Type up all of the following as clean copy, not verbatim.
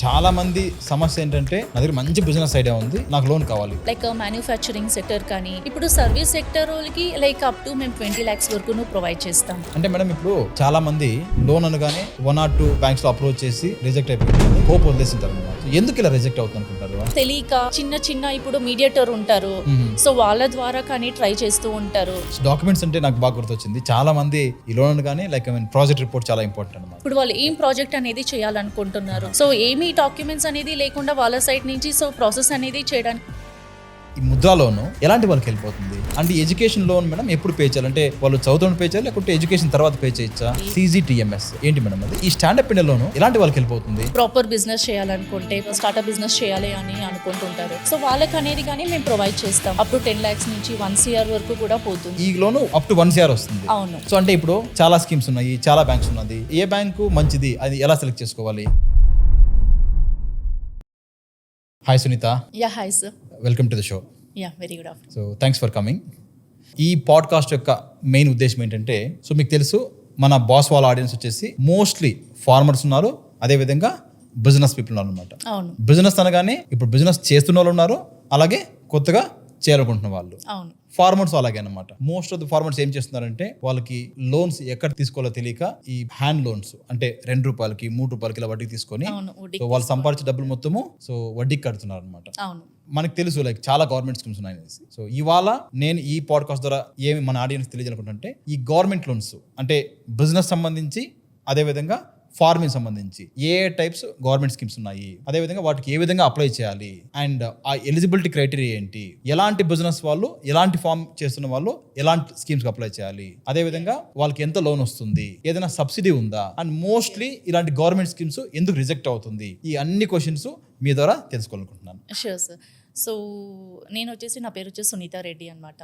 చాలా మంది సమస్య ఏంటంటే నా దగ్గర మంచి బిజినెస్ ఐడియా ఉంది, నాకు లోన్ కావాలి. లైక్ మ్యానుఫ్యాక్చరింగ్ సెక్టర్ కానీ ఇప్పుడు సర్వీస్ సెక్టర్ వాళ్ళకి లైక్ అప్ టు మేము 20 lakhs వరకు ప్రొవైడ్ చేస్తాం. అంటే మేడం ఇప్పుడు చాలా మంది లోన్ అనగానే 1 or 2 బ్యాంక్స్ లో అప్రోచ్ చేసి రిజెక్ట్ అయిపోతుంది, హోప్ వదిలేసింటారు అనమాట. ఎందుకు ఇలా రిజెక్ట్ అవుతుంది అనుకుంటారు? తెలియక చిన్న ఇప్పుడు మీడియేటర్ ఉంటారు, సో వాళ్ళ ద్వారా కానీ ట్రై చేస్తూ ఉంటారు. డాక్యుమెంట్స్ అంటే నాకు బాగా గుర్తొచ్చింది, చాలా మంది ఈ లోన్ అనగానే లైక్ ప్రాజెక్ట్ రిపోర్ట్ చాలా ఇంపార్టెంట్ అనమాట. ఇప్పుడు వాళ్ళు ఏం ప్రాజెక్ట్ అనేది చేయాలనుకుంటున్నారు, సో ఏమి డాక్యుమెంట్స్ అనేది లేకుండా వాళ్ళ సైడ్ నుంచి సో ప్రాసెస్ అనేది చేయడానికి. ఈ ముద్రా లోన్ ఎలాంటి వాళ్ళకి వెళ్ళిపోతుంది? అంటే ఎడ్యుకేషన్ లోన్ మేడం ఎప్పుడు పే చేయాలి? అంటే వాళ్ళు చదువుతున్న పే చేయాలి, లేకుంటే ఎడ్యుకేషన్ తర్వాత పే చేయొచ్చా? CGTMS ఏంటి మేడం అది? ఈ స్టాండప్ ఇండియా లోన్ ఎలాంటి వాళ్ళకి వెళ్ళిపోతుంది? ప్రాపర్ బిజినెస్ చేయాలనుకుంటే స్టార్ట్అప్ బిజినెస్ చేయాలి అని అనుకుంటుంటారు, సో వాళ్ళకి అనేది కానీ మేము ప్రొవైడ్ చేస్తాం. అప్ టు 10 lakhs నుంచి 1 crore వరకు కూడా పోతుంది. ఈ లోన్ అప్ టు 1 crore వస్తుంది. అవును. సో అంటే ఇప్పుడు చాలా స్కీమ్స్ ఉన్నాయి, చాలా బ్యాంక్స్ ఉన్నది, ఏ బ్యాంకు మంచిది అది ఎలా సెలెక్ట్ చేసుకోవాలి? Hi Sunitha. Yeah hi sir, welcome to the show. Yeah very good afternoon. So thanks for coming. ఈ పాడ్కాస్ట్ యొక్క మెయిన్ ఉద్దేశం ఏంటంటే, సో మీకు తెలుసు మన బాస్ వాళ్ళ ఆడియన్స్ వచ్చేసి మోస్ట్లీ ఫార్మర్స్ ఉన్నారు, అదేవిధంగా బిజినెస్ పీపుల్ ఉన్నారు అనమాట. అవును. బిజినెస్ అనగానే ఇప్పుడు బిజినెస్ చేస్తున్న వాళ్ళు ఉన్నారు, అలాగే కొత్తగా చేయాలనుకుంటున్న వాళ్ళు. అవును. ఫార్మర్స్ అలాగే అనమాట. మోస్ట్ ఆఫ్ ద ఫార్మర్స్ ఏం చేస్తున్నారంటే వాళ్ళకి లోన్స్ ఎక్కడ తీసుకోవాలో తెలియక ఈ హ్యాండ్ లోన్స్ అంటే ₹2, ₹3 ఇలా వడ్డీకి తీసుకొని సో వాళ్ళు సంపాదించే డబ్బులు మొత్తము సో వడ్డీకి కడుతున్నారు అనమాట. అవును. మనకు తెలుసు లైక్ చాలా గవర్నమెంట్ స్కీమ్స్ ఉన్నాయి అనేసి. సో ఇవాళ నేను ఈ పాడ్కాస్ట్ ద్వారా ఏమి మన ఆడియన్స్ తెలియజేయాలనుకుంటుంటే, ఈ గవర్నమెంట్ లోన్స్ అంటే బిజినెస్ సంబంధించి, అదేవిధంగా ఫార్మింగ్ సంబంధించి ఏ టైప్స్ గవర్నమెంట్ స్కీమ్స్ ఉన్నాయి, అదేవిధంగా వాటికి ఏ విధంగా అప్లై చేయాలి, అండ్ ఆ ఎలిజిబిలిటీ క్రైటీరియా ఏంటి, ఎలాంటి బిజినెస్ వాళ్ళు, ఎలాంటి ఫార్మ్ చేస్తున్న వాళ్ళు ఎలాంటి స్కీమ్స్కి అప్లై చేయాలి, అదేవిధంగా వాళ్ళకి ఎంత లోన్ వస్తుంది, ఏదైనా సబ్సిడీ ఉందా, అండ్ మోస్ట్లీ ఇలాంటి గవర్నమెంట్ స్కీమ్స్ ఎందుకు రిజెక్ట్ అవుతుంది, ఈ అన్ని క్వశ్చన్స్ మీ ద్వారా తెలుసుకోవాలనుకుంటున్నాను. Sure sir. సో నేను వచ్చేసి నా పేరు వచ్చేసి సునీత రెడ్డి అనమాట.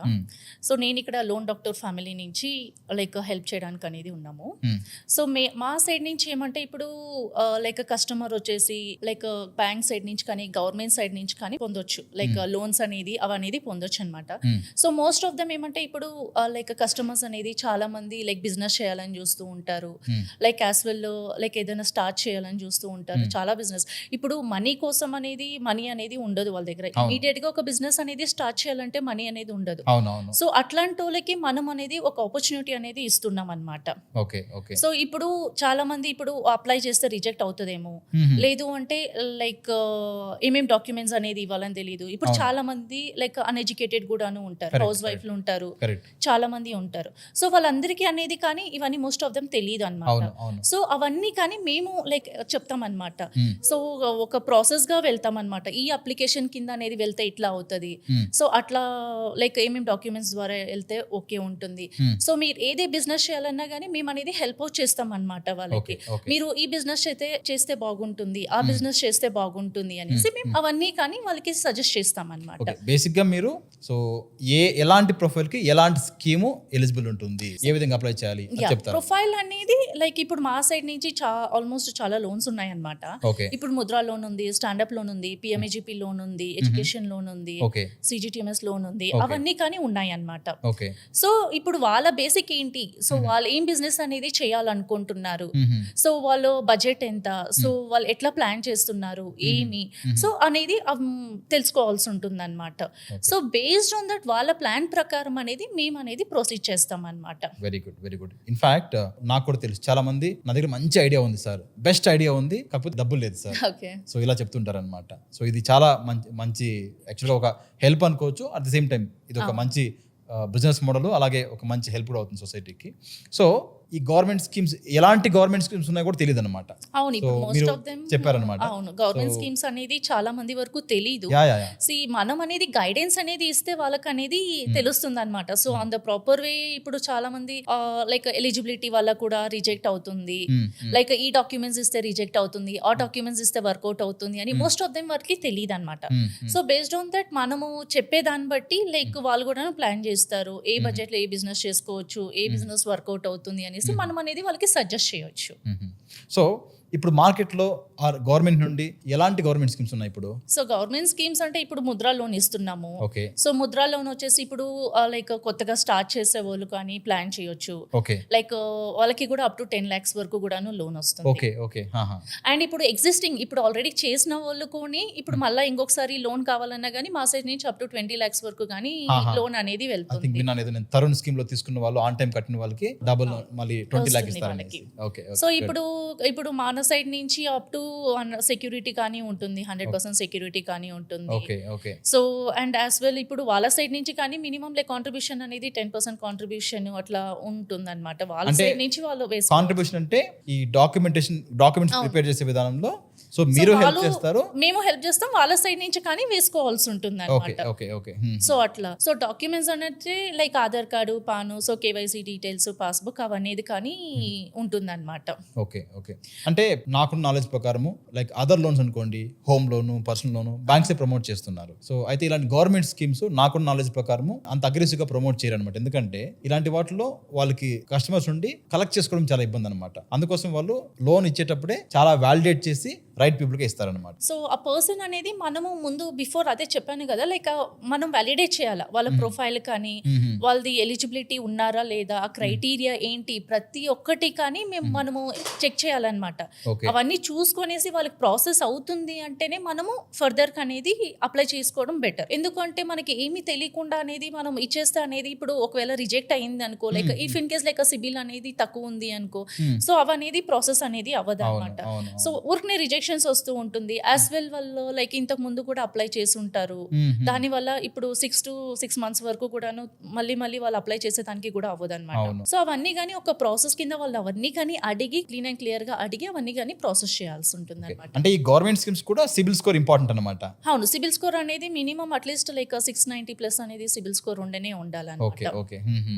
సో నేను ఇక్కడ లోన్ డాక్టర్ ఫ్యామిలీ నుంచి లైక్ హెల్ప్ చేయడానికి అనేది ఉన్నాము. సో మా సైడ్ నుంచి ఏమంటే ఇప్పుడు లైక్ కస్టమర్ వచ్చేసి లైక్ బ్యాంక్ సైడ్ నుంచి కానీ గవర్నమెంట్ సైడ్ నుంచి కానీ పొందొచ్చు, లైక్ లోన్స్ అనేది అవనేది పొందొచ్చు అనమాట. సో మోస్ట్ ఆఫ్ దమ్ ఏమంటే ఇప్పుడు లైక్ కస్టమర్స్ అనేది చాలా మంది లైక్ బిజినెస్ చేయాలని చూస్తూ ఉంటారు, లైక్ యాజ్ వెల్ లైక్ ఏదైనా స్టార్ట్ చేయాలని చూస్తూ ఉంటారు. చాలా బిజినెస్ ఇప్పుడు మనీ కోసం అనేది మనీ అనేది ఉండదు వాళ్ళ దగ్గర. ఇమీడియట్ గా ఒక బిజినెస్ అనేది స్టార్ట్ చేయాలంటే మనీ అనేది ఉండదు. సో అట్లాంటి వాళ్ళకి మనం అనేది ఒక ఆపర్చునిటీ అనేది ఇస్తున్నాం అనమాట. సో ఇప్పుడు చాలా మంది ఇప్పుడు అప్లై చేస్తే రిజెక్ట్ అవుతుందేమో, లేదు అంటే లైక్ ఏమేం డాక్యుమెంట్స్ అనేది ఇవ్వాలని తెలియదు. ఇప్పుడు చాలా మంది లైక్ అన్ఎడ్యుకేటెడ్ కూడాను ఉంటారు, హౌస్ వైఫ్లు ఉంటారు, చాలా మంది ఉంటారు. సో వాళ్ళందరికీ అనేది కానీ ఇవన్నీ మోస్ట్ ఆఫ్ దెమ్ తెలియదు అనమాట. సో అవన్నీ కానీ మేము లైక్ చెప్తాం అనమాట. సో ఒక ప్రాసెస్ గా వెళ్తాం అనమాట. ఈ అప్లికేషన్ కింద అనేది వెళ్తే ఇట్లా అవుతుంది, సో అట్లా లైక్ ఏమేమి డాక్యుమెంట్స్ ద్వారా వెళ్తే ఓకే ఉంటుంది. సో మీరు ఏదే బిజినెస్ చేయాలన్నా కానీ మేము అనేది హెల్ప్ అవుట్ చేస్తాం అనమాట వాళ్ళకి. మీరు ఈ బిజినెస్ చేస్తే బాగుంటుంది, ఆ బిజినెస్ చేస్తే బాగుంటుంది అనేసి మేము అవన్నీ కానీ వాళ్ళకి సజెస్ట్ చేస్తాం అనమాట. బేసిక్ గా మీరు సో ఎలాంటి ప్రొఫైల్ కి ఎలాంటి స్కీము ఎలిజిబుల్ ఉంటుంది, ఏ విధంగా అప్లై చేయాలి చెప్తారు? ప్రొఫైల్ అనేది లైక్ ఇప్పుడు మా సైడ్ నుంచి ఆల్మోస్ట్ చాలా లోన్స్ ఉన్నాయి అనమాట. ఇప్పుడు ముద్రా లోన్ ఉంది, స్టాండప్ లోన్ ఉంది, PMAGP లోన్ ఉంది, ఎడ్యుకేషన్ లోన్ ఉంది, CGTMS లోన్ ఉంది, అవన్నీ కానీ ఉన్నాయి అన్నమాట. సో ఇప్పుడు వాళ్ళ బేసిక్ ఏంటి, సో వాళ్ళు ఏం బిజినెస్ అనేది చేయాలనుకుంటున్నారు, సో వాళ్ళు బడ్జెట్ ఎంత, సో వాళ్ళు ఎట్లా ప్లాన్ చేస్తున్నారు, ఏమి సో అనేది తెలుసుకోవాల్సి ఉంటుంది అనమాట. సో బేస్డ్ ఆన్ దట్ వాళ్ళ ప్లాన్ ప్రకారం అనేది మేము అనేది ప్రొసీడ్ చేస్తాం అనమాట. Very good, very good. In fact నాకు కూడా తెలుసు చాలా మంది నా దగ్గర మంచి ఐడియా ఉంది సార్, బెస్ట్ ఐడియా ఉంది, కాకపోతే డబ్బులు లేదు సార్, సో ఇలా చెప్తుంటారు అనమాట. సో ఇది చాలా మంచి యాక్చువల్గా ఒక హెల్ప్ అనుకోవచ్చు, అట్ ది సేమ్ టైం ఇది ఒక మంచి బిజినెస్ మోడల్, అలాగే ఒక మంచి హెల్ప్ కూడా అవుతుంది సొసైటీకి. సో ఈ గవర్నమెంట్ స్కీమ్స్ ఎలాంటి గవర్నమెంట్ స్కీమ్స్ ఉన్నాయో కూడా తెలియదు అనమాట. అవును, ఇప్పుడు మోస్ట్ ఆఫ్ దెమ్ చెప్పారనమాట. అవును, గవర్నమెంట్ స్కీమ్స్ అనేది చాలా మంది వరకు తెలియదు. మనం అనేది గైడెన్స్ అనేది ఇస్తే వాళ్ళకి అనేది తెలుస్తుంది అనమాట. So on the proper way ఇప్పుడు చాలా మంది లైక్ ఎలిజిబిలిటీ వల్ల కూడా రిజెక్ట్ అవుతుంది, లైక్ ఈ డాక్యుమెంట్స్ ఇస్తే రిజెక్ట్ అవుతుంది, ఆ డాక్యుమెంట్స్ ఇస్తే వర్కౌట్ అవుతుంది అని మోస్ట్ ఆఫ్ దెమ్ వారికి తెలియదు అనమాట. సో బేస్డ్ ఆన్ దట్ మనము చెప్పే దాన్ని బట్టి లైక్ వాళ్ళు కూడా ప్లాన్ చేస్తారు, ఏ బడ్జెట్ లో ఏ బిజినెస్ చేసుకోవచ్చు, ఏ బిజినెస్ వర్కౌట్ అవుతుంది అని మనం అనేది వాళ్ళకి సజెస్ట్ చేయొచ్చు. సో ఇప్పుడు మార్కెట్లో గవర్నమెంట్ నుండి ఎలాంటి గవర్నమెంట్ స్కీమ్స్ ఉన్నాయి ఇప్పుడు? సో గవర్నమెంట్ స్కీమ్స్ అంటే ఇప్పుడు ముద్రా లోన్ ఇస్తున్నాము. ఓకే సో ముద్రా లోన్ వచ్చేసి ఇప్పుడు లైక్ కొత్తగా స్టార్ట్ చేసే వాళ్ళు కానీ ప్లాన్ చేయొచ్చు. ఓకే లైక్ వాళ్ళకి కూడా అప్ టు 10 lakhs వరకు కూడాను లోన్ వస్తుంది. ఓకే ఓకే అండ్ ఇప్పుడు ఎగ్జిస్టింగ్ ఇప్పుడు ఆల్రెడీ చేసిన వాళ్ళు కొని ఇప్పుడు మళ్ళీ ఇంకొకసారి లోన్ కావాలన్నా కానీ మా సైడ్ నుంచి అప్ టు 20 lakhs వరకు కానీ లోన్ అనేది ఐ థింక్ వెళ్తుంది. విన్నాను ఏదో, నేను తరుణ్ స్కీమ్ లో తీసుకున్న వాళ్ళు ఆన్ టైం కట్టిన వాళ్ళకి డబుల్ మళ్ళీ 20 lakhs వస్తుంది ఇస్తారని. వాళ్ళకి. ఓకే సో ఇప్పుడు మన సైడ్ నుంచి అప్ టు సెక్యూరిటీ కానీ ఉంటుంది, 100% సెక్యూరిటీ కానీ ఉంటుంది. Okay okay so and as well ఇప్పుడు వాళ్ళ సైడ్ నుంచి కానీ మినిమం లైక్ కాంట్రిబ్యూషన్ అనేది 10% కాంట్రిబ్యూషన్ అట్లా ఉంటుంది అనమాట. వాళ్ళ అంటే సైడ్ నుంచి వాళ్ళు కాంట్రిబ్యూషన్ అంటే ఈ డాక్యుమెంట్స్ ప్రిపేర్ చేసే విధానంలో సో మీరు హెల్ప్ చేస్తారు, మేము హెల్ప్ చేస్తాం, వాళ్ళ సైడ్ నుంచి కానీ వేసుకోవాల్సి ఉంటుంది ఓకే అనమాట. ఓకే ఓకే సో అట్లా సో డాక్యుమెంట్స్ అనేది లైక్ ఆధార్ కార్డు, పాను, సో కేవైసీ డీటెయిల్స్, పాస్బుక్ అవనేది కానీ ఉంటుందన్నమాట. ఓకే ఓకే అంటే నాకున్న నాలెడ్జ్ ప్రకారము లైక్ అదర్ లోన్స్ అనుకోండి, హోమ్ లోను, పర్సనల్ లోను బ్యాంక్స్ ప్రమోట్ చేస్తున్నారు. సో అయితే ఇలాంటి గవర్నమెంట్ స్కీమ్స్ నాకున్న నాలెడ్జ్ ప్రకారము అంత అగ్రెసివ్ గా ప్రమోట్ చేయరు అనమాట. ఎందుకంటే ఇలాంటి వాటిలో వాళ్ళకి కస్టమర్స్ నుండి కలెక్ట్ చేసుకోవడం చాలా ఇబ్బంది అనమాట. అందుకోసం వాళ్ళు లోన్ ఇచ్చేటప్పుడే చాలా వ్యాలిడేట్ చేసి రైట్ పీపుల్ కి ఇస్తారనమాట. సో ఆ పర్సన్ అనేది మనము ముందు బిఫోర్ అదే చెప్పాను కదా, లైక్ మనం వ్యాలిడేట్ చేయాలి వాళ్ళ ప్రొఫైల్ కానీ వాళ్ళది ఎలిజిబిలిటీ ఉన్నారా లేదా, ఆ క్రైటీరియా ఏంటి, ప్రతి ఒక్కటి కానీ మనము చెక్ చేయాలన్నమాట. ఓకే అవన్నీ చూసుకొనేసి వాళ్ళకి ప్రాసెస్ అవుతుంది అంటేనే మనము ఫర్దర్ అనేది అప్లై చేసుకోవడం బెటర్. ఎందుకంటే మనకి ఏమీ తెలియకుండా అనేది మనం ఇచ్చేస్తే అనేది ఇప్పుడు ఒకవేళ రిజెక్ట్ అయింది అనుకో, like if in case like CIBIL అనేది తక్కువ ఉంది అనుకో, సో అవనేది ప్రాసెస్ అనేది అవ్వదు అనమాట. సో ఊరికనే రిజెక్షన్స్ వస్తూ ఉంటుంది. యాజ్ వెల్ వాళ్ళు లైక్ ఇంతకు ముందు కూడా అప్లై చేసి ఉంటారు, దానివల్ల ఇప్పుడు 6 months వరకు కూడాను మళ్ళీ వాళ్ళు అప్లై చేసేదానికి కూడా అవ్వదు అనమాట. సో అవన్నీ కానీ ఒక ప్రాసెస్ కింద వాళ్ళు అవన్నీ కానీ అడిగి క్లీన్ అండ్ క్లియర్ గా అడిగి అవన్నీ కానీ ప్రాసెస్ చేయాల్సి ఉంటుంది అనమాట. అంటే ఈ గవర్నమెంట్ స్కీమ్స్ కూడా సిబిల్ స్కోర్ ఇంపార్టెంట్ అనమాట. అవును, సిబిల్ స్కోర్ అనేది మినిమం అట్లీస్ట్ లైక్ 690+ అనేది సిబిల్ స్కోర్ ఉండనే ఉండాలన్నమాట. ఓకే ఓకే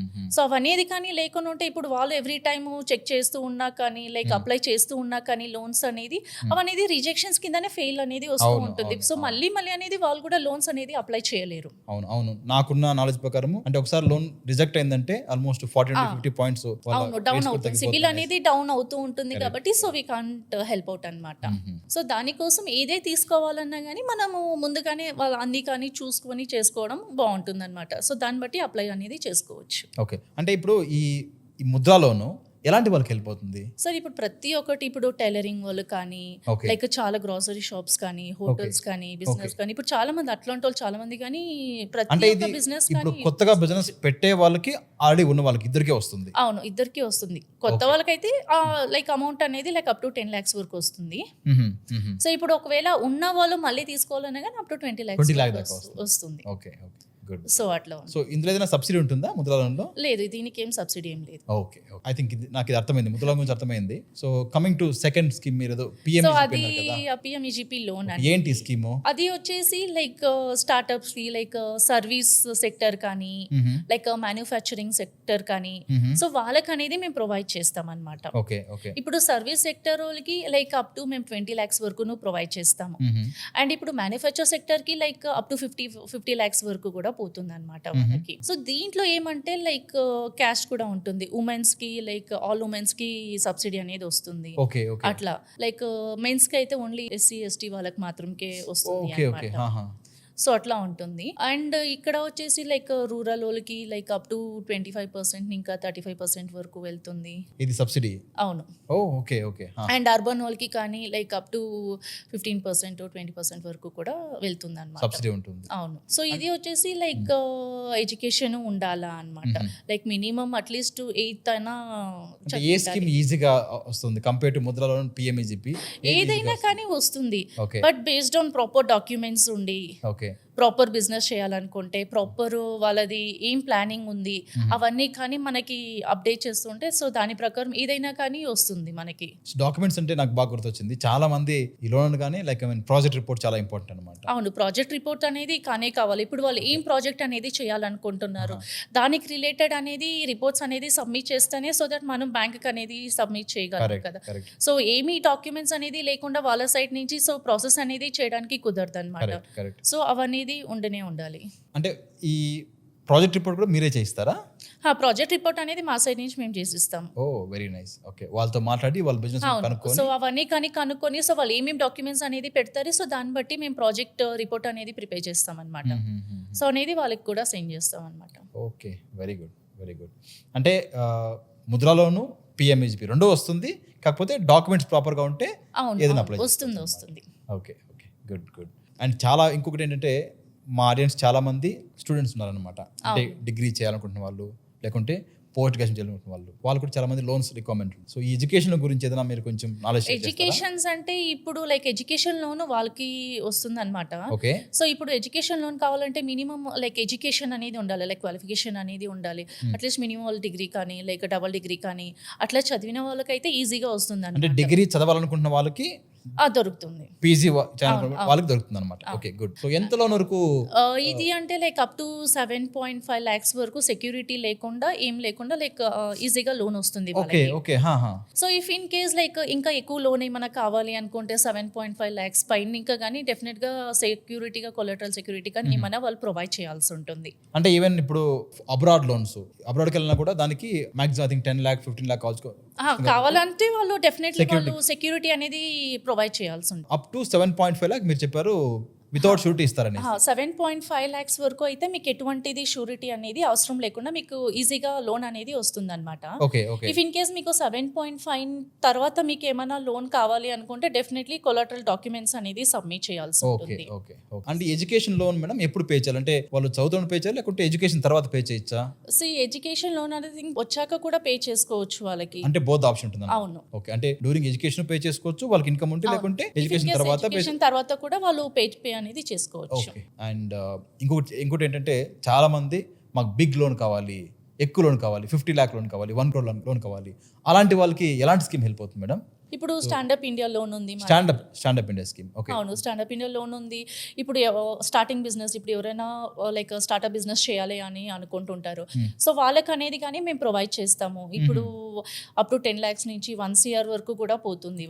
సో అవనేది కానీ లేకుండా ఉంటే ఇప్పుడు వాళ్ళు ఎవ్రీ టైమ్ చెక్ చేస్తూ ఉన్నా కానీ లైక్ అప్లై చేస్తూ ఉన్నా కానీ లోన్స్ అనేది అవనేది రిజెక్షన్స్ కిందనే ఫెయిల్ అనేది వస్తూ ఉంటుంది. సో మళ్ళీ అనేది వాళ్ళు కూడా లోన్స్ అనేది అప్లై చేయలేరు. అవును అవును నాకున్న నాలెడ్జ్ ప్రకారం అంటే ఒకసారి లోన్ రిజెక్ట్ అయిందంటే ఆల్మోస్ట్ 40-50 పాయింట్స్ అవును డౌన్ అవుతుంది, సిబిల్ అనేది డౌన్ అవుతూ ఉంటుంది కాబట్టి so we can't help out అనమాట. సో దానికోసం ఏదే తీసుకోవాలన్నా కానీ మనము ముందుగానే వాళ్ళ అన్ని కానీ చూసుకొని చేసుకోవడం బాగుంటుంది అనమాట. సో దాన్ని బట్టి అప్లై అనేది చేసుకోవచ్చు. ఓకే అంటే ఇప్పుడు ఈ ముద్రా లోను ఎలాంటి వాళ్ళకి హెల్ప్ అవుతుంది? సార్ ఇప్పుడు ప్రతి ఒక్కటి ఇప్పుడు టైలరింగ్ వాళ్ళు కానీ లైక్ చాలా గ్రాసరీ షాప్స్ కానీ హోటల్స్ కానీ బిజినెస్ కానీ ఇప్పుడు చాలా మంది అట్లాంటి వాళ్ళు చాలా మంది కానీ ప్రతి ఒక్క బిజినెస్ ఇప్పుడు కానీ కొత్తగా బిజినెస్ పెట్టే వాళ్ళకి ఆల్రెడీ ఉన్న వాళ్ళకి ఇద్దరికే వస్తుంది. అవును ఇద్దరికి వస్తుంది. కొత్త వాళ్ళకైతే లైక్ అమౌంట్ అనేది లైక్ అప్ టు 10 lakhs వరకు వస్తుంది. సో ఇప్పుడు ఒకవేళ ఉన్న వాళ్ళు మళ్ళీ తీసుకోవాలన్నా కానీ అప్ టు 20 lakhs వస్తుంది. Okay okay good. సో అట్లా సో ఇందులో ఏదైనా సబ్సిడీ ఉంటుందా ముద్రా లోన్లో? లేదు, దీనికి ఏం సబ్సిడీ ఏం లేదు. ఓకే ఐ థింక్ నాకు ఇది అర్థమైంది, ముద్రా లోన్ గురించి అర్థమైంది. So coming to second scheme మీరు ఏదో సో అది పిఎంఈజీపీ లోన్ అండి. ఏంటి స్కీము? అది వచ్చేసి లైక్ స్టార్ట్అప్స్ కి లైక్ సర్వీస్ సెక్టర్ కానీ లైక్ మ్యానుఫ్యాక్చరింగ్ సెక్టర్ కానీ సో వాళ్ళకి అనేది మేము ప్రొవైడ్ చేస్తాం అనమాట. ఓకే ఓకే ఇప్పుడు సర్వీస్ సెక్టర్ వాళ్ళకి లైక్ అప్ టు మేము 20 lakhs వరకు ప్రొవైడ్ చేస్తాము. అండ్ ఇప్పుడు మ్యానుఫ్యాక్చర్ సెక్టర్ కి లైక్ అప్ టు 50 lakhs వరకు కూడా పోతుంది అనమాట వాళ్ళకి. సో దీంట్లో ఏమంటే లైక్ క్యాష్ కూడా ఉంటుంది, ఉమెన్స్ కి లైక్ ఆల్ ఉమెన్స్ కి సబ్సిడీ అనేది వస్తుంది. ఓకే ఓకే అట్లా లైక్ మెన్స్ కి అయితే ఓన్లీ SC ST వాళ్ళకి మాత్రమే వస్తుంది ఓకే ఓకే అన్నమాట. సో అట్లా ఉంటుంది. అండ్ ఇక్కడ వచ్చేసి లైక్ రూరల్ వాళ్ళకి లైక్ అప్ టు 25% ఇంకా 35% వరకు వెళ్తుంది ఇది సబ్సిడీ. అవును. ఓకే ఓకే అండ్ అర్బన్ వాళ్ళకి కానీ లైక్ అప్ టు 15% 20% వరకు కూడా వెళ్తుంది అనమాట, సబ్సిడీ ఉంటుంది. అవును. సో ఇది వచ్చేసి లైక్ ఎడ్యుకేషన్ ఉండాలా అనమాట, లైక్ మినిమం అట్లీస్ట్ 8th అయినా. ఏ స్కీమ్ ఈజీగా వస్తుంది compare to Mudra loan PMEGP? ఏదైనా కానీ వస్తుంది, okay but based on proper documents ఉండి ఓకే ప్రాపర్ బిజినెస్ చేయాలనుకుంటే ప్రాపర్ వాళ్ళది ఏం ప్లానింగ్ ఉంది అవన్నీ కానీ మనకి అప్డేట్ చేస్తుంటే సో దాని ప్రకారం ఏదైనా కానీ వస్తుంది మనకి. డాక్యుమెంట్స్ అంటే నాకు బాగా గుర్తొచ్చింది, చాలా మంది ఈ లోన్ కానీ లైక్ ప్రాజెక్ట్ రిపోర్ట్ చాలా ఇంపార్టెంట్ అనమాట. అవును, ప్రాజెక్ట్ రిపోర్ట్ అనేది కానే కావాలి. ఇప్పుడు వాళ్ళు ఏం ప్రాజెక్ట్ అనేది చేయాలనుకుంటున్నారు దానికి రిలేటెడ్ అనేది రిపోర్ట్స్ అనేది సబ్మిట్ చేస్తేనే సో దట్ మనం బ్యాంక్ అనేది సబ్మిట్ చేయగలం కదా. సో ఏమీ డాక్యుమెంట్స్ అనేది లేకుండా వాళ్ళ సైడ్ నుంచి సో ప్రాసెస్ అనేది చేయడానికి కుదరదు అనమాట. సో అవన్నీ ఉండనే ఉండాలి. అంటే ఈ ప్రాజెక్ట్ రిపోర్ట్ కూడా మీరే చేయిస్తారా? ప్రాజెక్ట్ రిపోర్ట్ అనేది మా సైడ్ నుంచి మేము చేసిస్తాం. ఓ వెరీ నైస్. ఓకే, వాళ్ళతో మాట్లాడి వాళ్ళ బిజినెస్ అవును. కనుక్కొని. సో అవన్నీ కానీ కనుక్కొని సో వాళ్ళు ఏమేమి డాక్యుమెంట్స్ అనేది పెడతారు, సో దాన్ని బట్టి మేము ప్రాజెక్ట్ రిపోర్ట్ అనేది ప్రిపేర్ చేస్తాం అనమాట. సో అనేది వాళ్ళకి కూడా సెండ్ చేస్తాం అనమాట. Okay, very good very good. అంటే ముద్రాలోను పిఎంఈజీపీ రెండూ వస్తుంది, కాకపోతే డాక్యుమెంట్స్ ప్రాపర్గా ఉంటే ఏదైనా అప్లై వస్తుంది. Okay okay, good good. And చాలా ఇంకొకటి ఏంటంటే మా ఆడియన్స్ చాలా మంది స్టూడెంట్స్ ఉన్నారనమాట. అంటే డిగ్రీ చేయాలనుకుంటున్న వాళ్ళు, లేకుంటే పోస్ట్ గ్రాడ్యుయేషన్ చేయాలనుకుంటున్న వాళ్ళు కూడా చాలా మంది లోన్స్ రిక్వైర్మెంట్. సో ఈ ఎడ్యుకేషన్ గురించి ఏదైనా మీరు కొంచెం నాలెడ్జ్. ఎడ్యుకేషన్స్ అంటే ఇప్పుడు లైక్ ఎడ్యుకేషన్ లోన్ వాళ్ళకి వస్తుంది అనమాట. ఓకే. సో ఇప్పుడు ఎడ్యుకేషన్ లోన్ కావాలంటే మినిమం లైక్ ఎడ్యుకేషన్ అనేది ఉండాలి, లైక్ క్వాలిఫికేషన్ అనేది ఉండాలి. అట్లీస్ట్ మినిమం డిగ్రీ కానీ లైక్ డబుల్ డిగ్రీ కానీ అట్లా చదివిన వాళ్ళకైతే ఈజీగా వస్తుంది అంటే డిగ్రీ చదవాలనుకుంటున్న వాళ్ళకి దొరుకుతుంది, పీజీ వాళ్ళకి దొరుకుతుంది అనమాట. Okay good. సో ఎంత లోన్ వరకు ఇది అంటే లైక్ అప్ టు 7.5 lakhs వరకు సెక్యూరిటీ లేకుండా ఏం లేకుండా లైక్ ఈజీగా లోన్ వస్తుంది. Okay okay. So if in case like ఇంకా ఎక్కువ లోన్ ఏమైనా కావాలి అనుకుంటే 7.5 lakhs పైన ఇంకా కానీ డెఫినెట్ గా సెక్యూరిటీగా కొలెటరల్ సెక్యూరిటీ కానీ ఏమైనా వాళ్ళు ప్రొవైడ్ చేయాల్సి ఉంటుంది. అంటే ఈవెన్ ఇప్పుడు అబ్రాడ్ లోన్స్, అబ్రాడ్కి వెళ్ళినా కూడా దానికి maximum I think 10 lakh 15 lakh కావాలంటే వాళ్ళు డెఫినెట్లీ వాళ్ళు సెక్యూరిటీ అనేది ప్రొవైడ్ చేయాల్సి ఉంటుంది. అప్ టు 7.5 lakh మీరు చెప్పారు వితౌట్ షూరిటీ ఇస్తారని. 7.5 lakhs వరకు అయితే మీకు ఎటువంటిది షూరిటీ అనేది అవసరం లేకుండా మీకు ఈజీగా లోన్ అనేది వస్తుంది అనమాట. Okay okay. If in case మీకు 7.5 తర్వాత మీకు ఏమైనా లోన్ కావాలి అనుకుంటే డెఫినెట్లీ కొలాటరల్ డాక్యుమెంట్స్ అనేది సబ్మిట్ చేయాల్సి ఉంటుంది. Okay okay. అంటే ఎడ్యుకేషన్ లోన్ మేడం ఎప్పుడు పే చేయాలి? అంటే వాళ్ళు చదువుతున్న పే చేయాలి, లేకుంటే ఎడ్యుకేషన్ తర్వాత పే చేయొచ్చా? ఎడ్యుకేషన్ లోన్ అనేది వచ్చాక కూడా పే చేసుకోవచ్చు వాళ్ళకి. అంటే బోత్ ఆప్షన్ ఉంటుంది. అవును. ఓకే. అంటే డ్యూరింగ్ ఎడ్యుకేషన్ పే చేసుకోవచ్చు వాళ్ళకి ఇన్కమ్ ఉంటే, లేకుంటే ఎడ్యుకేషన్ తర్వాత కూడా వాళ్ళు పే అనేది చేసుకోవచ్చు. అండ్ ఇంకోటి ఏంటంటే చాలా మంది మాకు బిగ్ లోన్ కావాలి, ఎక్కువ లోన్ కావాలి, 50 lakh లోన్ కావాలి, 1 crore లోన్ కావాలి, అలాంటి వాళ్ళకి ఎలాంటి స్కీమ్ హెల్ప్ అవుతుంది మేడం? ఇప్పుడు స్టాండప్ ఇండియా లోన్ ఉంది. Standup India scheme. ఓకే. అవును, స్టాండప్ ఇండియా లోన్ ఉంది. ఇప్పుడు స్టార్టింగ్ బిజినెస్, ఇప్పుడు ఎవరైనా లైక్ స్టార్ట్అప్ బిజినెస్ చేయాలి అని అనుకుంటుంటారు, సో వాళ్ళకి అనేది కానీ మేము ప్రొవైడ్ చేస్తాము. ఇప్పుడు అప్ టు 10 lakhs నుంచి 1 crore వరకు కూడా పోతుంది.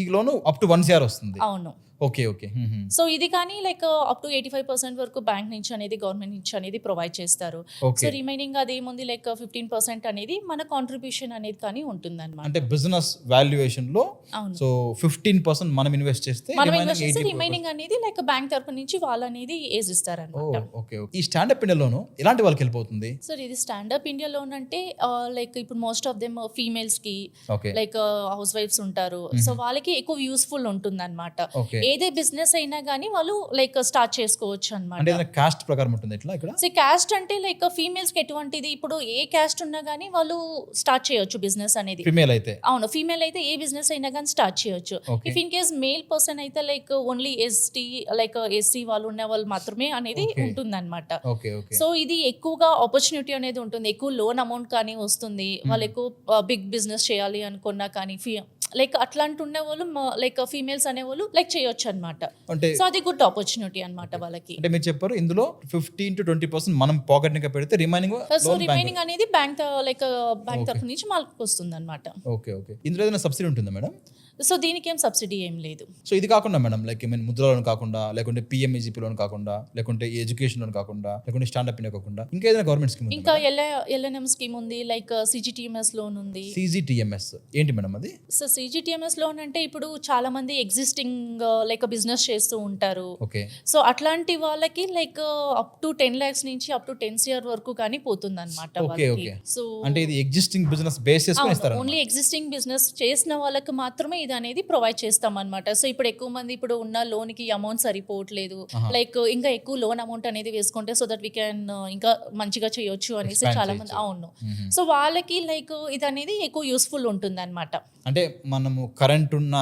ఈ లోన్ అప్ టు 1 crore వస్తుంది. అవును. Okay okay. సో ఇది కానీ లైక్ అప్ టు 85% వరకు బ్యాంక్ నుంచి అనేది గవర్నమెంట్ నుంచి అనేది ప్రొవైడ్ చేస్తారు. సో రిమైనింగ్ అదేముంది లైక్ 15% అనేది మన కాంట్రిబ్యూషన్ అనేది కానీ ఉంటుంది అనమాట. అంటే బిజినెస్ వాల్యుయేషన్ లో సో 15% మనం ఇన్వెస్ట్ చేస్తే రిమైనింగ్ అనేది లైక్ బ్యాంక్ తరపు నుంచి వాళ్ళు అనేది వేసిస్తారు అనమాట. Okay okay. ఈ స్టాండప్ ఇండియా లోన్ ఎలాంటి వాళ్ళకి వెళ్ళిపోతుంది? సార్ ఇది స్టాండప్ ఇండియా లోన్ అంటే లైక్ ఇప్పుడు మోస్ట్ ఆఫ్ దెమ్ ఫీమేల్స్ కి లైక్ హౌస్ వైఫ్స్ ఉంటారు, సో వాళ్ళకి ఎక్కువ యూస్ఫుల్ ఉంటుంది అనమాట. ఏదే బిజినెస్ అయినా కానీ వాళ్ళు లైక్ స్టార్ట్ చేసుకోవచ్చు అనమాట. అంటే కాస్ట్ ప్రకారం ఉంటుంది ఇట్లా ఇక్కడ. సో కాస్ట్ అంటే లైక్ ఫీమేల్స్ కి ఎటువంటిది, ఇప్పుడు ఏ కాస్ట్ ఉన్నా కానీ వాళ్ళు స్టార్ట్ చేయొచ్చు బిజినెస్ అనేది. ఫీమేల్ అయితే అవును, ఫీమేల్ అయితే ఏ బిజినెస్ అయినా కానీ స్టార్ట్ చేయొచ్చు. If in case male person అయితే like only ST like SC వాళ్ళు ఉన్న వాళ్ళు మాత్రమే అనేది ఉంటుంది అనమాట. సో ఇది ఎక్కువగా ఆపర్చునిటీ అనేది ఉంటుంది, ఎక్కువ లోన్ అమౌంట్ కానీ వస్తుంది. వాళ్ళు ఎక్కువ బిగ్ బిజినెస్ చేయాలి అనుకున్నా కానీ లైక్ అట్లాంటి ఉండే వాళ్ళు లైక్ ఫీమేల్స్ అనే వాళ్ళు లైక్ చేయొచ్చు అనమాట. సో అది గుడ్ ఆపర్చునిటీ అనమాట వాళ్ళకి. అంటే మీరు చెప్పారు ఇందులో 15 to 20% మనం పాకెట్ ని పెడితే రిమైనింగ్ అనేది బ్యాంక్ లైక్ బ్యాంక్ తరఫు నుంచి మాకు వస్తుంది అనమాట. Okay okay. ఇందులో ఏదైనా సబ్సిడీ ఉంటుందా మేడం? సో దీనికి ఏం సబ్సిడీ ఏం లేదు. సో ఇది కాకుండా మేడం లైక్ ముద్ర లోన్ కాకుండా, లేకుంటే పిఎంఈజీపీ లోన్ కాకుండా, లేకుంటే ఎడ్యుకేషన్ లోన్ కాకుండా, లేకుంటే స్టాండప్ ఇండియా కాకుండా ఇంకా ఏదైనా గవర్నమెంట్ స్కీమ్? ఇంకా ఎల్ఎన్ఎం స్కీమ్ ఉంది, లైక్ సిజిటిఎంఎస్ లోన్ ఉంది. సిజిటిఎంఎస్ ఏంటి మేడం అది? సో సిజిటిఎంఎస్ లోన్ అంటే ఇప్పుడు చాలా మంది ఎగ్జిస్టింగ్ లైక్ బిజినెస్ చేస్తూ ఉంటారు. ఓకే. సో అట్లాంటి వాళ్ళకి లైక్ అప్ టు 10 lakhs నుంచి అప్ టు 10 crore వరకు కానీ పోతుంది అనమాట. సో అంటే ఇది ఎగ్జిస్టింగ్ బిజినెస్ బేస్ చేసుకొని ఇస్తారు. ఓన్లీ ఎగ్జిస్టింగ్ బిజినెస్ చేసిన వాళ్ళకి మాత్రమే ఇది అనేది ప్రొవైడ్ చేస్తాం అనమాట. సో ఇప్పుడు ఎక్కువ మంది ఇప్పుడు ఉన్న లోన్ కి అమౌంట్ సరిపోవట్లేదు, లైక్ ఇంకా ఎక్కువ లోన్ అమౌంట్ అనేది వేసుకుంటే సో దట్ వీ క్యాన్ ఇంకా మంచిగా చేయొచ్చు అనేసి చాలా మంది. అవును. సో వాళ్ళకి లైక్ ఇది అనేది ఎక్కువ యూస్ఫుల్ ఉంటుంది అనమాట. అంటే మనము కరెంట్ ఉన్న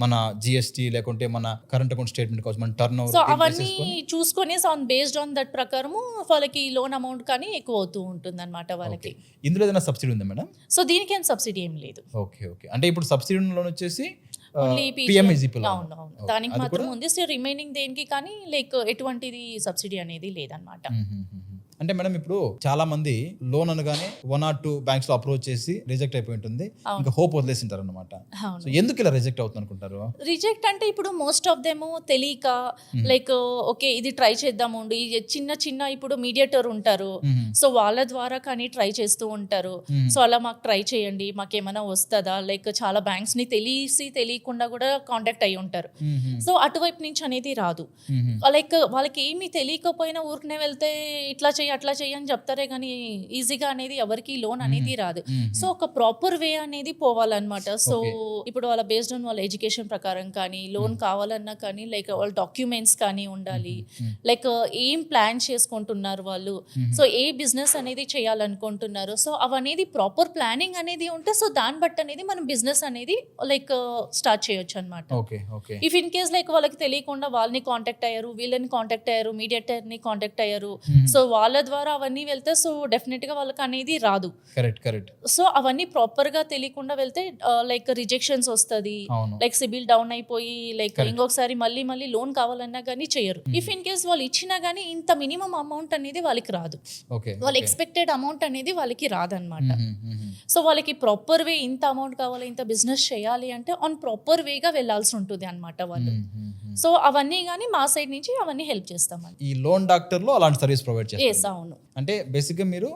మన జిఎస్టీ లేకుంటే మన కరెంట్ అకౌంట్ స్టేట్మెంట్ కోసం మన టర్న్ ఓవర్ సో అవన్నీ చూసుకొని సో బేస్డ్ ఆన్ దట్ ప్రకారము వాళ్ళకి లోన్ అమౌంట్ కానీ ఎక్కువ అవుతూ ఉంటుంది అనమాట వాళ్ళకి. ఇందులో ఏదైనా సబ్సిడీ ఉందా మేడం? సో దీనికి ఏం సబ్సిడీ ఏం లేదు. Okay okay. అంటే ఇప్పుడు సబ్సిడీ లోన్ వచ్చేసి పిఎంఈజీపీ అవును దానికి మాత్రం ఉంది. సో రిమైనింగ్ దేనికి కానీ లైక్ ఎటువంటిది సబ్సిడీ అనేది లేదన్నమాట. అంటే మేడం ఇప్పుడు చాలా మంది లోన్ అనగానే 1 or 2 బ్యాంక్స్ లో అప్రోచ్ చేసి రిజెక్ట్ అయిపోయి ఉంటుంది, ఇంకా హోప్ వదిలేసింటారు అనమాట. అవును. సో ఎందుకు ఇలా రిజెక్ట్ అవుతుంది అనుకుంటారు? రిజెక్ట్ అంటే ఇప్పుడు మోస్ట్ ఆఫ్ దెమ్ తెలియక లైక్ ఓకే ఇది ట్రై చేద్దాము అండి, చిన్న చిన్న ఇప్పుడు మీడియేటర్ ఉంటారు, సో వాళ్ళ ద్వారా కానీ ట్రై చేస్తూ ఉంటారు. సో అలా మాకు ట్రై చేయండి, మాకేమైనా వస్తుందా, లైక్ చాలా బ్యాంక్స్ ని తెలియకుండా కూడా కాంటాక్ట్ అయ్యి ఉంటారు. సో అటువైపు నుంచి అనేది రాదు. లైక్ వాళ్ళకి ఏమీ తెలియకపోయినా ఊరికనే వెళ్తే ఇట్లా చెయ్యి అట్లా చెయ్యి అని చెప్తారే కానీ ఈజీగా అనేది ఎవరికి లోన్ అనేది రాదు. సో ఒక ప్రాపర్ వే అనేది పోవాలన్నమాట. సో ఇప్పుడు వాళ్ళ బేస్డ్ ఆన్ వాళ్ళ ఎడ్యుకేషన్ ప్రకారం కానీ లోన్ కావాలన్నా కానీ లైక్ వాళ్ళ డాక్యుమెంట్స్ కానీ ఉండాలి, లైక్ ఏం ప్లాన్ చేసుకుంటున్నారు వాళ్ళు, సో ఏ బిజినెస్ అనేది చేయాలనుకుంటున్నారు, సో అవనేది ప్రాపర్ ప్లానింగ్ అనేది ఉంటే సో దాన్ని బట్టి అనేది మనం బిజినెస్ అనేది లైక్ స్టార్ట్ చేయొచ్చు అనమాట. ఇఫ్ ఇన్ కేస్ లైక్ వాళ్ళకి తెలియకుండా వాళ్ళని కాంటాక్ట్ అయ్యారు, వీళ్ళని కాంటాక్ట్ అయ్యారు, మీడియేటర్ ని కాంటాక్ట్ అయ్యారు, సో వాళ్ళ ద్వారా అవన్నీ వెళ్తే సో డెఫినెట్ గా వాళ్ళకి అనేది రాదు. కరెక్ట్. సో అవన్నీ ప్రాపర్ గా తెలియకుండా వెళ్తే లైక్ రిజెక్షన్స్ వస్తుంది, లైక్ సిబిల్ డౌన్ అయిపోయి లైక్ ఇంకొకసారి మళ్ళీ లోన్ కావాలన్నా కానీ చేయరు. ఇఫ్ ఇన్ కేస్ వాళ్ళు ఇచ్చినా గానీ ఇంత మినిమం అమౌంట్ అనేది వాళ్ళకి రాదు, వాళ్ళ ఎక్స్పెక్టెడ్ అమౌంట్ అనేది వాళ్ళకి రాదనమాట. సో వాళ్ళకి ప్రాపర్ వే ఇంత అమౌంట్ కావాలి, ఇంత బిజినెస్ చేయాలి అంటే ఆన్ ప్రాపర్ వేగా వెళ్ళాల్సి ఉంటుంది అనమాట వాళ్ళు. సో అవన్నీ కానీ మా సైడ్ నుంచి అవన్నీ హెల్ప్ చేస్తామని. ఈ లోన్ డాక్టర్ లో అలాంటి సర్వీస్ ప్రొవైడ్ చేస్తారు. అవును. అంటే బేసిక్ గా మీరు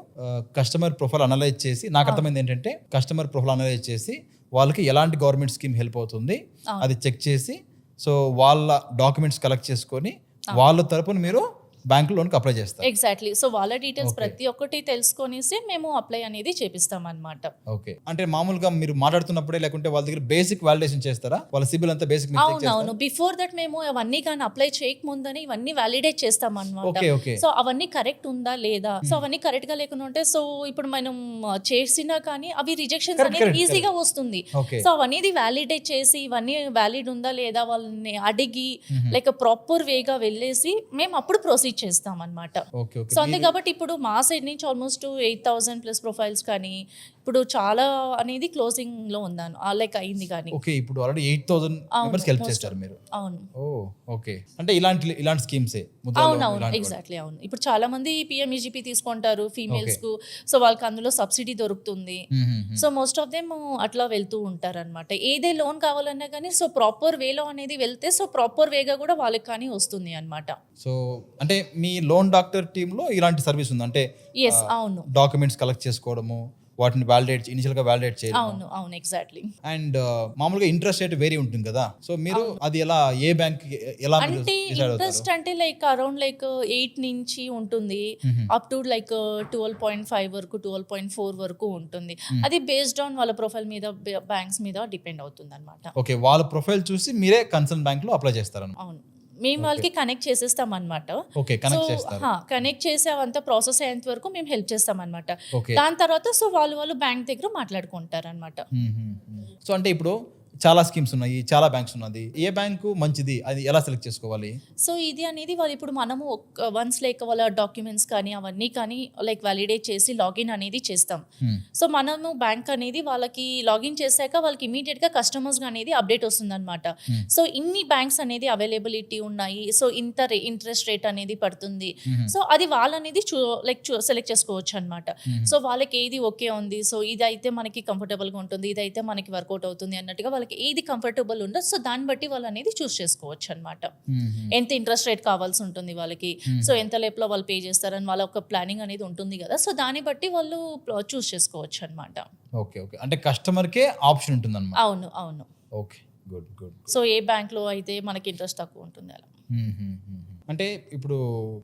కస్టమర్ ప్రొఫైల్ అనలైజ్ చేసి, నాకు అర్థమైంది ఏంటంటే కస్టమర్ ప్రొఫైల్ అనలైజ్ చేసి వాళ్ళకి ఎలాంటి గవర్నమెంట్ స్కీమ్ హెల్ప్ అవుతుంది అది చెక్ చేసి, సో వాళ్ళ డాక్యుమెంట్స్ కలెక్ట్ చేసుకొని వాళ్ళ తరపున మీరు బ్యాంక్ లోన్ కి అప్లై చేస్తారు. ఎగ్జాక్ట్లీ. సో వాళ్ళ డీటెయిల్స్ ప్రతి ఒక్కటి తెలుసుకొనేసి మేము అప్లై అనేది చేపిస్తాం అన్నమాట. ఓకే. అంటే మామూలుగా మీరు మాట్లాడుతున్నప్పుడే లేకుంటే వాళ్ళ దగ్గర బేసిక్ వాలిడేషన్ చేస్తారా? వాళ్ళ సిబిల్ అంతా బేసిక్ అవునవును. బిఫోర్ దట్ మేము అవన్నీ కానీ అప్లై చేయక ముందని ఇవన్నీ వ్యాలిడేట్ చేస్తాం అన్నమాట. సో అవన్నీ కరెక్ట్ ఉందా లేదా, సో అవన్నీ కరెక్ట్ గా లేకుండా ఉంటే సో ఇప్పుడు మనం చేసినా కానీ అవి రిజెక్షన్స్ అనేది ఈజీగా వస్తుంది. సో అవన్నీ వ్యాలిడేట్ చేసి ఇవన్నీ వ్యాలిడ్ ఉందా లేదా వాళ్ళని అడిగి లైక్ ప్రాపర్ వేగా వెళ్ళేసి మేము అప్పుడు ప్రొసీడ్ చేస్తాం అన్నమాట. సో అంతే కాబట్టి ఇప్పుడు మా సైడ్ నుంచి ఆల్మోస్ట్ 8,000+ ప్రొఫైల్స్ కానీ ఇప్పుడు చాలా అనేది క్లోజింగ్ లో ఉందాను లైక్ అయింది కానీ. ఓకే. ఇప్పుడు ఆల్రెడీ 8,000 మెంబర్స్ హెల్ప్ చేస్తారు మీరు. అవును. ఓకే. అంటే ఇలాంటి స్కీమ్స్ అవునవును. ఎగ్జాక్ట్లీ. అవును. ఇప్పుడు చాలా మంది పిఎంఈజీపీ తీసుకుంటారు ఫీమేల్స్ కు, సో వాళ్ళకి అందులో సబ్సిడీ దొరుకుతుంది. సో మోస్ట్ ఆఫ్ దెమ్ అట్లా వెళ్తూ ఉంటారు అనమాట. ఏదే లోన్ కావాలన్నా కానీ సో ప్రాపర్ వేలో అనేది వెళ్తే సో ప్రాపర్ వేగా కూడా వాళ్ళకి కానీ వస్తుంది అనమాట. సో అంటే మీ లోన్ డాక్టర్ టీమ్ లో ఇలాంటి సర్వీస్ ఉంది అంటే అవును, డాక్యుమెంట్స్ కలెక్ట్ చేసుకోవడము, వాటిని ఇనిషియల్ గా వాలిడేట్ చేయడం. అవును ఎగ్జాక్ట్లీ. అండ్ మామూలుగా ఇంట్రెస్ట్ రేట్ వేరీ ఉంటుంది కదా, సో మీరు అది ఎలా ఏ బ్యాంక్ ఎలా అంటే ఇంట్రెస్ట్ అంటే లైక్ అరౌండ్ లైక్ 8 నుంచి ఉంటుంది అప్ టు లైక్ 12.5 వరకు 12.4 వరకు ఉంటుంది. అది బేస్డ్ ఆన్ వాళ్ళ ప్రొఫైల్ మీద బ్యాంక్స్ మీద డిపెండ్ అవుతుంది అనమాట. ఓకే. వాళ్ళ ప్రొఫైల్ చూసి మీరే కన్సర్న్ బ్యాంక్ లో అప్లై చేస్తారు. అవును. మేము వాళ్ళకి కనెక్ట్ చేసేస్తాం అనమాట. కనెక్ట్ చేసి అవంతా ప్రాసెస్ అయ్యేంత వరకు మేము హెల్ప్ చేస్తాం అనమాట. దాని తర్వాత సో వాళ్ళు బ్యాంక్ దగ్గర మాట్లాడుకుంటారు అనమాట. సో అంటే ఇప్పుడు చాలా స్కీమ్స్ ఉన్నాయి, చాలా బ్యాంక్స్ ఉన్నది, ఏ బ్యాంకు మంచిది అది ఎలా సెలెక్ట్ చేసుకోవాలి? సో ఇది అనేది వాళ్ళు ఇప్పుడు మనము వన్స్ లైక్ వాళ్ళ డాక్యుమెంట్స్ కానీ అవన్నీ కానీ లైక్ వ్యాలిడేట్ చేసి లాగిన్ అనేది చేస్తాం. సో మనము బ్యాంక్ అనేది వాళ్ళకి లాగిన్ చేశాక వాళ్ళకి ఇమీడియట్ గా కస్టమర్స్ అనేది అప్డేట్ వస్తుంది అనమాట. సో ఇన్ని బ్యాంక్స్ అనేది అవైలబిలిటీ ఉన్నాయి, సో ఇంత ఇంట్రెస్ట్ రేట్ అనేది పడుతుంది, సో అది వాళ్ళనేది సెలెక్ట్ చేసుకోవచ్చు అనమాట. సో వాళ్ళకి ఏది ఓకే ఉంది, సో ఇది అయితే మనకి కంఫర్టబుల్ గా ఉంటుంది, ఇది అయితే మనకి వర్కౌట్ అవుతుంది అన్నట్టుగా వాళ్ళకి ఏది కంఫర్టబుల్ ఉండదు, సో దాన్ని బట్టి వాళ్ళు అనేది చూస్ చేసుకోవచ్చు అనమాట. ఎంత ఇంట్రెస్ట్ రేట్ కావాల్సి ఉంటుంది వాళ్ళకి, సో ఎంత లేపులో వాళ్ళు పే చేస్తారని వాళ్ళ ఒక ప్లానింగ్ అనేది ఉంటుంది కదా, సో దాన్ని బట్టి వాళ్ళు చూస్ చేసుకోవచ్చు అనమాట. ఓకే. అంటే కస్టమర్కే ఆప్షన్ ఉంటుంది అన్నమాట. అవును. Okay, good. సో ఏ బ్యాంక్ లో అయితే మనకి ఇంట్రెస్ట్ తక్కువ ఉంటుంది అలా. అంటే ఇప్పుడు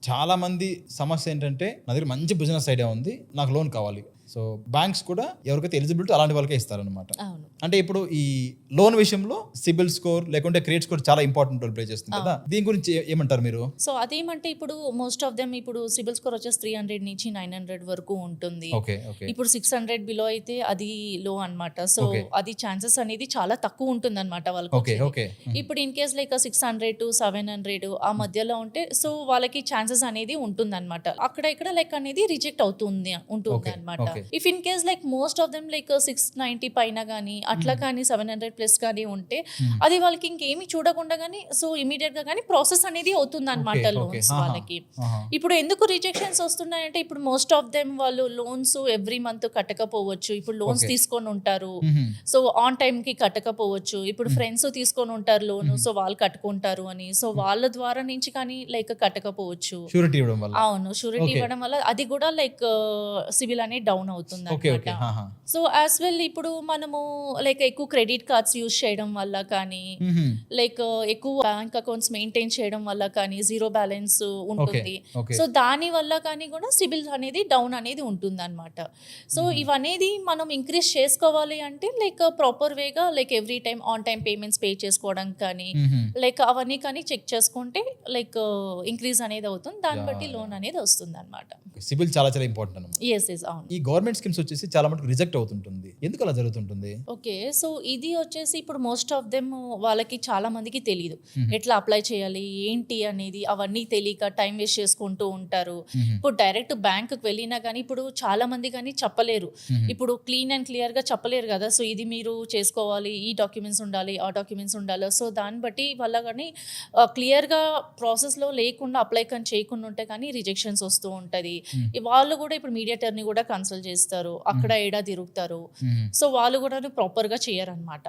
చాలా మంది సమస్య ఏంటంటే నా దగ్గర మంచి బిజినెస్ ఐడియా ఉంది, నాకు లోన్ కావాలి. సో బ్యాంక్స్ కూడా ఎవరికైతే ఎలిజిబిలిటీ అలాంటి వాళ్ళకే ఇస్తారనమాట. అంటే ఇప్పుడు ఈ లోన్ విషయంలో సిబిల్ స్కోర్ లేకుంటే క్రెడిట్ స్కోర్ చాలా ఇంపార్టెంట్ రోల్ ప్లే చేస్తుంది కదా, దీని గురించి ఏమంటారు మీరు? సో అదేమంటే ఇప్పుడు మోస్ట్ ఆఫ్ దెమ్ ఇప్పుడు సిబిల్ స్కోర్ వచ్చేసి 300 నుంచి 900 వరకు ఉంటుంది. ఇప్పుడు 600 బిలో అయితే అది లో అన్నమాట. సో అది ఛాన్సెస్ అనేది చాలా తక్కువ ఉంటుంది అనమాట వాళ్ళకి. ఇప్పుడు ఇన్ కేస్ లైక్ 600 to 700 ఆ మధ్యలో ఉంటే సో వాళ్ళకి ఛాన్సెస్ అనేది ఉంటుంది అనమాట. అక్కడ ఇక్కడ లైక్ అనేది రిజెక్ట్ ఉంటుంది అనమాట. If in case like most of them like 690 పైన కానీ అట్లా కానీ 700 ప్లస్ కానీ ఉంటే అది వాళ్ళకి ఇంకేమి చూడకుండా కానీ సో ఇమీడియట్ గా కానీ ప్రాసెస్ అనేది అవుతుంది అనమాట లోన్స్ వాళ్ళకి. ఇప్పుడు ఎందుకు రిజెక్షన్స్ వస్తున్నాయంటే ఇప్పుడు మోస్ట్ ఆఫ్ దెమ్ వాళ్ళు లోన్స్ ఎవ్రీ మంత్ కట్టకపోవచ్చు, ఇప్పుడు లోన్స్ తీసుకొని ఉంటారు సో ఆన్ టైం కి కట్టకపోవచ్చు, ఇప్పుడు ఫ్రెండ్స్ తీసుకొని ఉంటారు లోన్ సో వాళ్ళు కట్టుకుంటారు అని సో వాళ్ళ ద్వారా నుంచి కానీ లైక్ కట్టకపోవచ్చు. షూరిటీ ఇవ్వడం వల్ల, అవును షూరిటీ ఇవ్వడం వల్ల అది కూడా లైక్ సిబిల్ అనేది డౌన్ అవుతుంది అనమాట. సో యాజ్ వెల్ ఇప్పుడు మనము లైక్ ఎక్కువ క్రెడిట్ కార్డ్స్ యూజ్ చేయడం వల్ల కానీ లైక్ ఎక్కువ బ్యాంక్ అకౌంట్స్ మెయింటైన్ చేయడం వల్ల కానీ జీరో బ్యాలెన్స్ ఉంటుంది. సో దాని వల్ల కానీ కూడా సిబిల్ అనేది డౌన్ అనేది ఉంటుంది అనమాట. సో ఇవనేది మనం ఇంక్రీజ్ చేసుకోవాలి అంటే like proper Vega like every time on time payments pay చేసుకోవడం కానీ లైక్ అవన్నీ కానీ చెక్ చేసుకుంటే లైక్ ఇంక్రీజ్ అనేది అవుతుంది, దాన్ని బట్టి లోన్ అనేది వస్తుంది అనమాట. సిబిల్ చాలా చాలా ఇంపార్టెంట్ అన్నమాట. ఎస్ అవును. ఈ గవర్నమెంట్ స్కీమ్స్ వచ్చేసి చాలా మటుకు రిజెక్ట్ అవుతుంటుంది, ఎందుకు అలా జరుగుతుంటుంది? ఓకే, సో ఇది వచ్చేసి ఇప్పుడు మోస్ట్ ఆఫ్ దెమ్ వాళ్ళకి చాలా మందికి తెలియదు ఎట్లా అప్లై చేయాలి ఏంటి అనేది, అవన్నీ తెలియక టైం వేస్ట్ చేసుకుంటూ ఉంటారు. ఇప్పుడు డైరెక్ట్ బ్యాంకుకి వెళ్ళినా కానీ ఇప్పుడు చాలా మంది కానీ చెప్పలేరు, ఇప్పుడు క్లీన్ అండ్ క్లియర్ గా చెప్పలేరు కదా. సో ఇది మీరు చేసుకోవాలి, ఈ డాక్యుమెంట్స్ ఉండాలి, ఆ డాక్యుమెంట్స్ ఉండాలి. సో దాన్ని బట్టి వల్ల కానీ క్లియర్ గా ప్రాసెస్ లో లేకుండా అప్లై కానీ చేయకుండా ఉంటే కానీ రిజెక్షన్స్ వస్తూ ఉంటది. వాళ్ళు కూడా ఇప్పుడు మీడియేటర్ ని కూడా కన్సల్ట్ చేస్తారు, అక్కడ ఏడా తిరుగుతారు. సో వాళ్ళు కూడా ప్రాపర్ గా చేయరనమాట.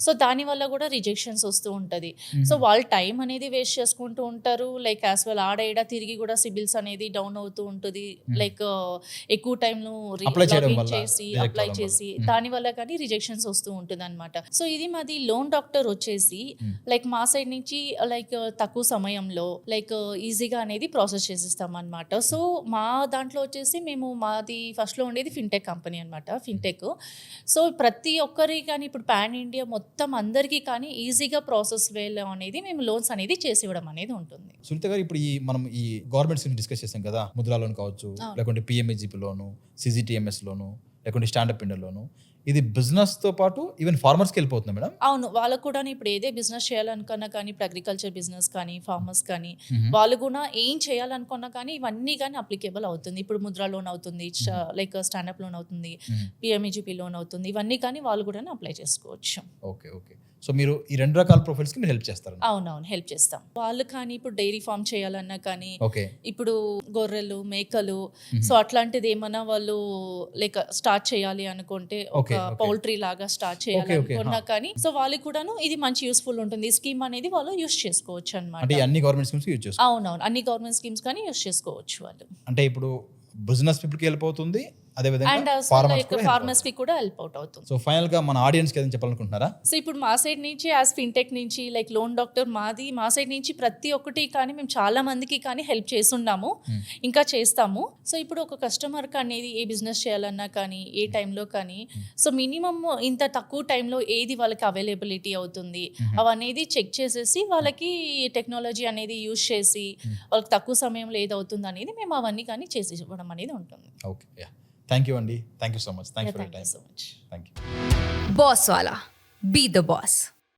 సో దాని వల్ల కూడా రిజెక్షన్స్ వస్తూ ఉంటది. సో వాళ్ళు టైం అనేది వేస్ట్ చేసుకుంటూ ఉంటారు, లైక్ యాజ్ వెల్ ఆడ ఏడా తిరిగి కూడా సిబిల్స్ అనేది డౌన్ అవుతూ ఉంటుంది. లైక్ ఎక్కువ టైంలో అప్లై చేసి దాని వల్ల కానీ రిజెక్షన్స్ వస్తూ ఉంటుంది అనమాట. సో ఇది మాది లోన్ డాక్టర్ వచ్చేసి లైక్ మా సైడ్ నుంచి లైక్ తక్కువ సమయంలో లైక్ ఈజీగా అనేది ప్రాసెస్ చేసిస్తాం అనమాట. సో మా దాంట్లో వచ్చేసి మేము మాది ఫస్ట్లో ఉండేది ఫిన్టెక్ కంపెనీ అనమాట, ఫిన్టెక్. సో ప్రతి ఒక్కరి కానీ ఇప్పుడు పాన్ ఇండియా మొత్తం అందరికీ కానీ ఈజీగా ప్రాసెస్ వేలో అనేది మేము లోన్స్ అనేది చేసి ఇవ్వడం అనేది ఉంటుంది. సునీత గారు, ఇప్పుడు మనం ఈ గవర్నమెంట్ స్కీమ్ డిస్కస్ చేసాం కదా, ముద్రా లోన్ కావచ్చు, లేకుంటే పిఎంఏజీపీ లోను, సిజిటిఎంఎస్ లోను, లేకుంటే స్టాండప్ ఇండియా లోను, ఇది బిజినెస్ తో పాటు ఈవెన్ ఫార్మర్స్కి వెళ్ళిపోతుంది మేడం? అవును, వాళ్ళకు కూడా ఇప్పుడు ఏదే బిజినెస్ చేయాలనుకున్నా కానీ ఇప్పుడు అగ్రికల్చర్ బిజినెస్ కానీ ఫార్మర్స్ కానీ వాళ్ళు కూడా ఏం చేయాలనుకున్నా కానీ ఇవన్నీ కానీ అప్లికేబుల్ అవుతుంది. ఇప్పుడు ముద్రా లోన్ అవుతుంది, లైక్ స్టాండప్ లోన్ అవుతుంది, పిఎంఈజీపీ లోన్ అవుతుంది, ఇవన్నీ కానీ వాళ్ళు కూడా అప్లై చేసుకోవచ్చు. Okay okay. సో మీరు ఈ రెండు రకాల ప్రొఫైల్స్ కి మీరు హెల్ప్ చేస్తారు? అవునవును, హెల్ప్ చేస్తాం. వాళ్ళు కానీ ఇప్పుడు డైరీ ఫార్మ్ చేయాలన్నా కానీ ఇప్పుడు గొర్రెలు మేకలు సో అట్లాంటిది ఏమన్నా వాళ్ళు లైక్ స్టార్ట్ చేయాలి అనుకుంటే ఒక పౌల్ట్రీ లాగా స్టార్ట్ చేయాలి అనుకున్నా కానీ సో వాళ్ళకి కూడాను ఇది మంచి యూస్ఫుల్ ఉంటుంది. ఈ స్కీమ్ అనేది వాళ్ళు యూస్ చేసుకోవచ్చు అనమాట. అన్ని గవర్నమెంట్ స్కీమ్స్ యూజ్ చేసుకోవచ్చు? అవునవును, అన్ని గవర్నమెంట్ స్కీమ్స్ కానీ యూస్ చేసుకోవచ్చు వాళ్ళు. అంటే ఇప్పుడు బిజినెస్ పీపుల్ కి వెళ్ళిపోతుంది, అదే అండ్ విధంగా ఫార్మర్స్ కి కూడా హెల్ప్ అవుతుంది. సో ఫైనల్ గా మన ఆడియన్స్ కి ఏదైనా చెప్పాలనుకుంటున్నారా? సో ఇప్పుడు మా సైడ్ నుంచి యాజ్ ఫిన్టెక్ నుంచి లైక్ లోన్ డాక్టర్ మా సైడ్ నుంచి ప్రతి ఒక్కటి కానీ మేము చాలా మందికి కానీ హెల్ప్ చేస్తున్నాము, ఇంకా చేస్తాము. సో ఇప్పుడు ఒక కస్టమర్ అనేది ఏ బిజినెస్ చేయాలన్నా కానీ ఏ టైంలో కానీ సో మినిమమ్ ఇంత తక్కువ టైంలో ఏది వాళ్ళకి అవైలబిలిటీ అవుతుంది అవనేది చెక్ చేసేసి వాళ్ళకి టెక్నాలజీ అనేది యూజ్ చేసి వాళ్ళకి తక్కువ సమయంలో ఏది అవుతుంది అనేది మేము అవన్నీ కానీ చేసి ఇవ్వడం అనేది ఉంటుంది. ఓకే, థ్యాంక్ యూ అండి, thank you so much, thank you for your time. So much. Thank you. Boss Wala. Be the boss.